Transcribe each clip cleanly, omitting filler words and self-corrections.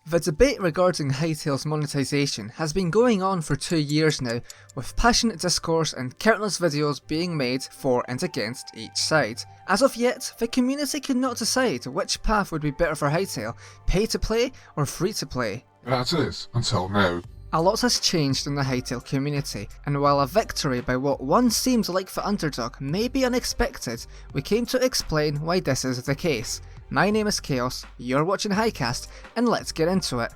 The debate regarding Hytale's monetization has been going on for 2 years now, with passionate discourse and countless videos being made for and against each side. As of yet, the community could not decide which path would be better for Hytale, pay to play or free to play. That is, until now. A lot has changed in the Hytale community, and while a victory by what once seemed like the underdog may be unexpected, we came to explain why this is the case. My name is Chaos, you're watching Hycast, and let's get into it.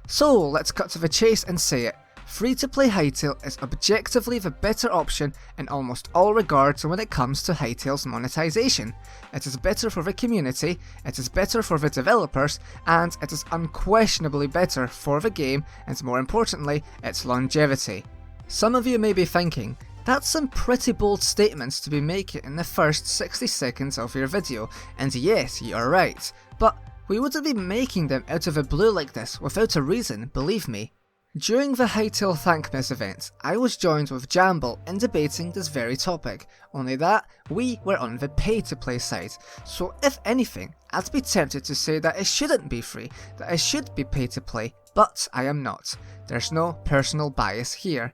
So let's cut to the chase and say it. Free-to-play Hytale is objectively the better option in almost all regards when it comes to Hytale's monetization. It is better for the community, it is better for the developers, and it is unquestionably better for the game and, more importantly, its longevity. Some of you may be thinking, that's some pretty bold statements to be making in the first 60 seconds of your video, and yes, you are right, but we wouldn't be making them out of the blue like this without a reason, believe me. During the Hytale Thankmas event, I was joined with Jamble in debating this very topic, only that we were on the pay-to-play side, so if anything, I'd be tempted to say that it shouldn't be free, that it should be pay-to-play, but I am not. There's no personal bias here.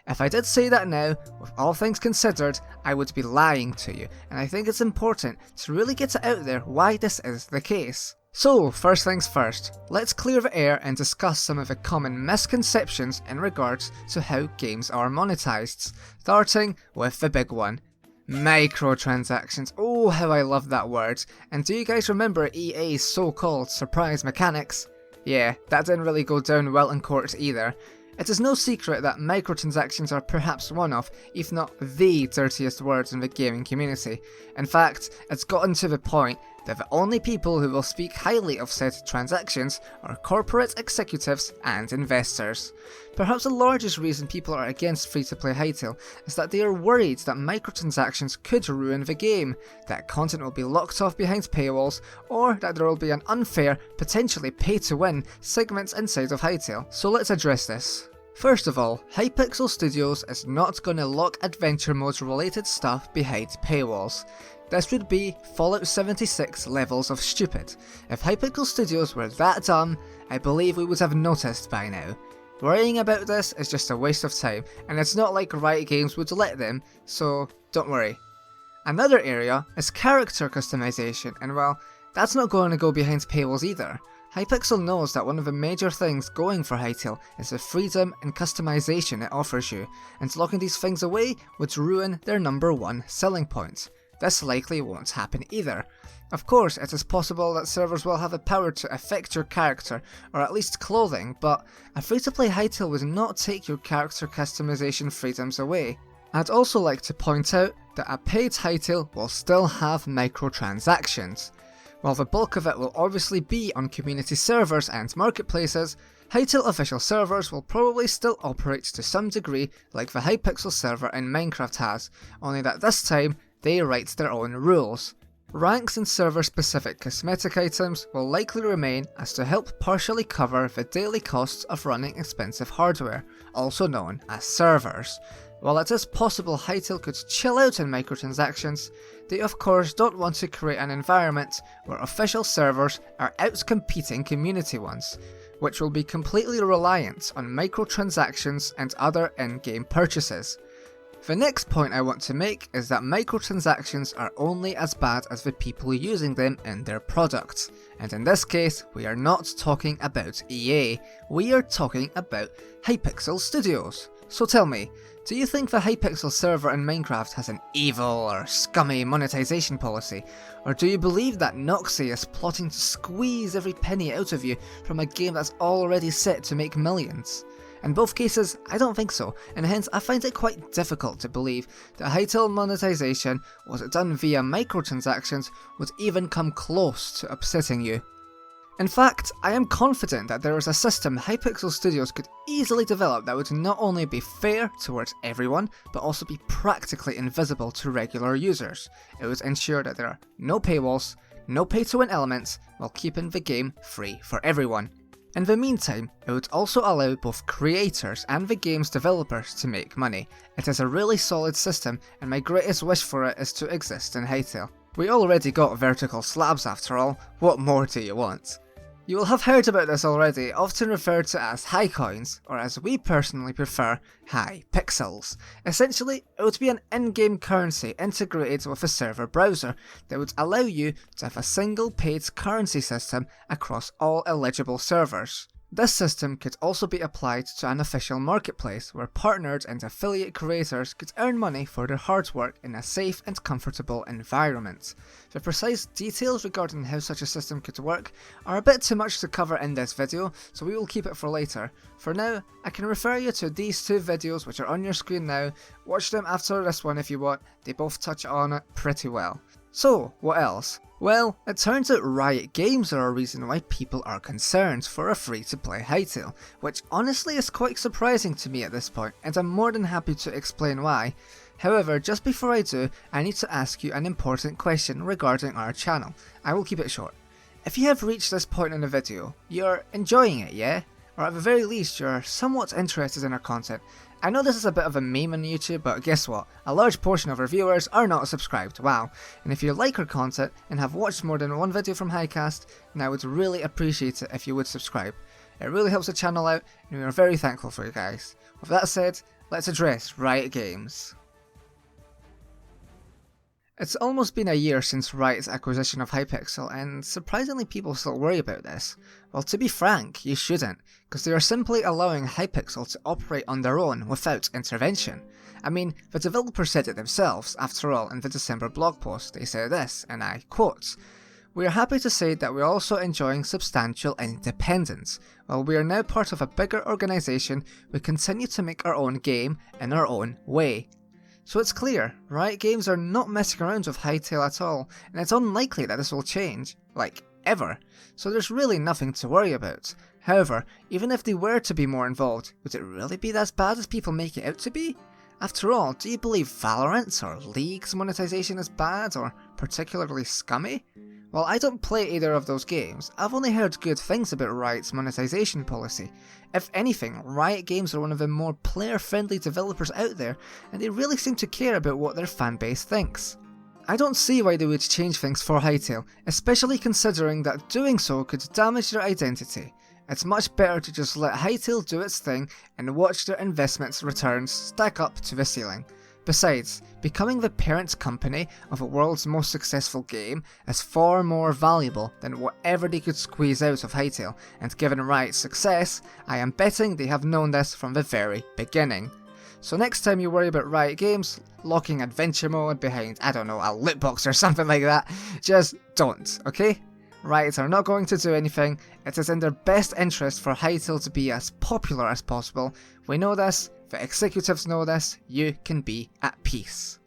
If I did say that now, with all things considered, I would be lying to you, and I think it's important to really get it out there why this is the case. So, first things first, let's clear the air and discuss some of the common misconceptions in regards to how games are monetized, starting with the big one. Microtransactions. Oh, how I love that word. And do you guys remember EA's so-called surprise mechanics? Yeah, that didn't really go down well in court either. It is no secret that microtransactions are perhaps one of, if not the dirtiest words in the gaming community. In fact, it's gotten to the point that the only people who will speak highly of said transactions are corporate executives and investors. Perhaps the largest reason people are against free-to-play Hytale is that they are worried that microtransactions could ruin the game, that content will be locked off behind paywalls, or that there will be an unfair, potentially pay-to-win segment inside of Hytale. So let's address this. First of all, Hypixel Studios is not gonna lock adventure modes related stuff behind paywalls. This would be Fallout 76 levels of stupid. If Hypixel Studios were that dumb, I believe we would have noticed by now. Worrying about this is just a waste of time, and it's not like Riot Games would let them, so don't worry. Another area is character customization, and well, that's not going to go behind paywalls either. Hypixel knows that one of the major things going for Hytale is the freedom and customization it offers you, and locking these things away would ruin their number one selling point. This likely won't happen either. Of course, it is possible that servers will have the power to affect your character, or at least clothing, but a free-to-play Hytale would not take your character customization freedoms away. I'd also like to point out that a paid Hytale will still have microtransactions. While the bulk of it will obviously be on community servers and marketplaces, Hytale official servers will probably still operate to some degree like the Hypixel server in Minecraft has, only that this time they write their own rules. Ranks and server-specific cosmetic items will likely remain as to help partially cover the daily costs of running expensive hardware, also known as servers. While it is possible Hytale could chill out in microtransactions, they of course don't want to create an environment where official servers are out-competing community ones, which will be completely reliant on microtransactions and other in-game purchases. The next point I want to make is that microtransactions are only as bad as the people using them in their products, and in this case we are not talking about EA, we are talking about Hypixel Studios. So tell me, do you think the Hypixel server in Minecraft has an evil or scummy monetization policy? Or do you believe that Noxie is plotting to squeeze every penny out of you from a game that's already set to make millions? In both cases, I don't think so, and hence I find it quite difficult to believe that Hytale monetization, was it done via microtransactions, would even come close to upsetting you. In fact, I am confident that there is a system Hypixel Studios could easily develop that would not only be fair towards everyone, but also be practically invisible to regular users. It would ensure that there are no paywalls, no pay-to-win elements, while keeping the game free for everyone. In the meantime, it would also allow both creators and the game's developers to make money. It is a really solid system, and my greatest wish for it is to exist in Hytale. We already got vertical slabs after all, what more do you want? You will have heard about this already, often referred to as Hycoins, or as we personally prefer, Hypixels. Essentially, it would be an in-game currency integrated with a server browser that would allow you to have a single paid currency system across all eligible servers. This system could also be applied to an official marketplace where partnered and affiliate creators could earn money for their hard work in a safe and comfortable environment. The precise details regarding how such a system could work are a bit too much to cover in this video, so we will keep it for later. For now, I can refer you to these two videos which are on your screen now. Watch them after this one if you want, they both touch on it pretty well. So, what else? Well, it turns out Riot Games are a reason why people are concerned for a free-to-play Hytale, which honestly is quite surprising to me at this point, and I'm more than happy to explain why. However, just before I do, I need to ask you an important question regarding our channel. I will keep it short. If you have reached this point in the video, you're enjoying it, yeah? Or at the very least, you're somewhat interested in our content. I know this is a bit of a meme on YouTube, but guess what? A large portion of our viewers are not subscribed, wow. And if you like our content and have watched more than one video from Hycast, then I would really appreciate it if you would subscribe. It really helps the channel out, and we are very thankful for you guys. With that said, let's address Riot Games. It's almost been a year since Riot's acquisition of Hypixel, and surprisingly people still worry about this. Well, to be frank, you shouldn't, because they are simply allowing Hypixel to operate on their own without intervention. I mean, the developers said it themselves, after all, in the December blog post. They said this, and I quote, "We are happy to say that we are also enjoying substantial independence. While we are now part of a bigger organisation, we continue to make our own game in our own way." So it's clear, Riot Games are not messing around with Hytale at all, and it's unlikely that this will change, like, ever. So there's really nothing to worry about. However, even if they were to be more involved, would it really be as bad as people make it out to be? After all, do you believe Valorant's or League's monetization is bad or particularly scummy? While I don't play either of those games, I've only heard good things about Riot's monetization policy. If anything, Riot Games are one of the more player-friendly developers out there, and they really seem to care about what their fanbase thinks. I don't see why they would change things for Hytale, especially considering that doing so could damage their identity. It's much better to just let Hytale do its thing and watch their investments' returns stack up to the ceiling. Besides, becoming the parent company of the world's most successful game is far more valuable than whatever they could squeeze out of Hytale, and given Riot's success, I am betting they have known this from the very beginning. So next time you worry about Riot Games locking adventure mode behind, I don't know, a loot box or something like that, just don't, okay? Riot are not going to do anything. It is in their best interest for Hytale to be as popular as possible. We know this, the executives know this, you can be at peace.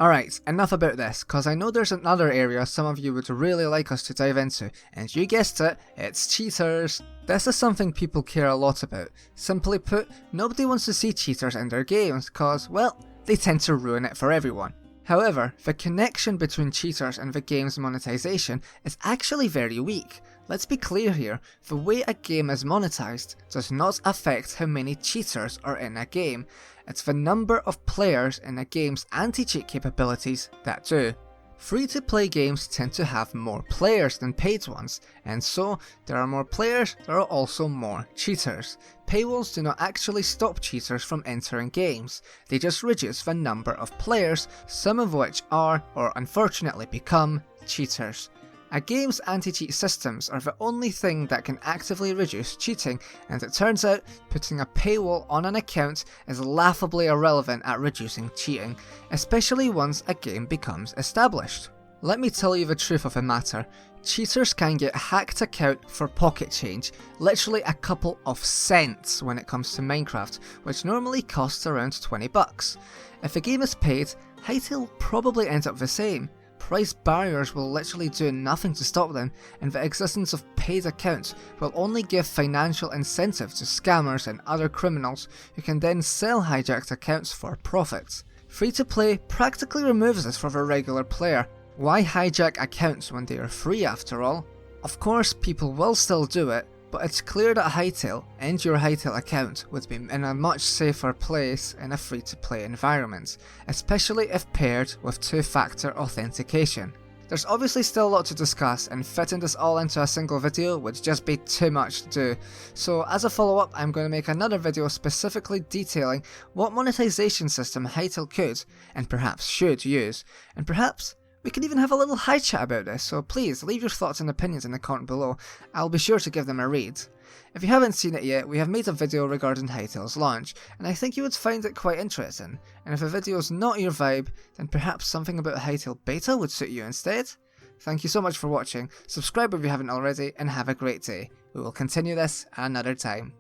Alright, enough about this, cause I know there's another area some of you would really like us to dive into, and you guessed it, it's cheaters. This is something people care a lot about. Simply put, nobody wants to see cheaters in their games, cause, well, they tend to ruin it for everyone. However, the connection between cheaters and the game's monetization is actually very weak. Let's be clear here, the way a game is monetized does not affect how many cheaters are in a game, it's the number of players in a game's anti-cheat capabilities that do. Free-to-play games tend to have more players than paid ones, and so there are more players, there are also more cheaters. Paywalls do not actually stop cheaters from entering games, they just reduce the number of players, some of which are, or unfortunately become, cheaters. A game's anti-cheat systems are the only thing that can actively reduce cheating, and it turns out putting a paywall on an account is laughably irrelevant at reducing cheating, especially once a game becomes established. Let me tell you the truth of the matter, cheaters can get hacked account for pocket change, literally a couple of cents when it comes to Minecraft, which normally costs around 20 bucks. If the game is paid, Hytale probably ends up the same. Price barriers will literally do nothing to stop them, and the existence of paid accounts will only give financial incentive to scammers and other criminals who can then sell hijacked accounts for profits. Free-to-play practically removes this for the regular player. Why hijack accounts when they are free after all? Of course, people will still do it, but it's clear that Hytale and your Hytale account would be in a much safer place in a free-to-play environment, especially if paired with two-factor authentication. There's obviously still a lot to discuss, and fitting this all into a single video would just be too much to do. So as a follow-up, I'm going to make another video specifically detailing what monetization system Hytale could, and perhaps should, use, and perhaps we can even have a little high chat about this, so please leave your thoughts and opinions in the comment below. I'll be sure to give them a read. If you haven't seen it yet, we have made a video regarding Hytale's launch, and I think you would find it quite interesting, and if a video is not your vibe, then perhaps something about Hytale Beta would suit you instead? Thank you so much for watching, subscribe if you haven't already, and have a great day. We will continue this another time.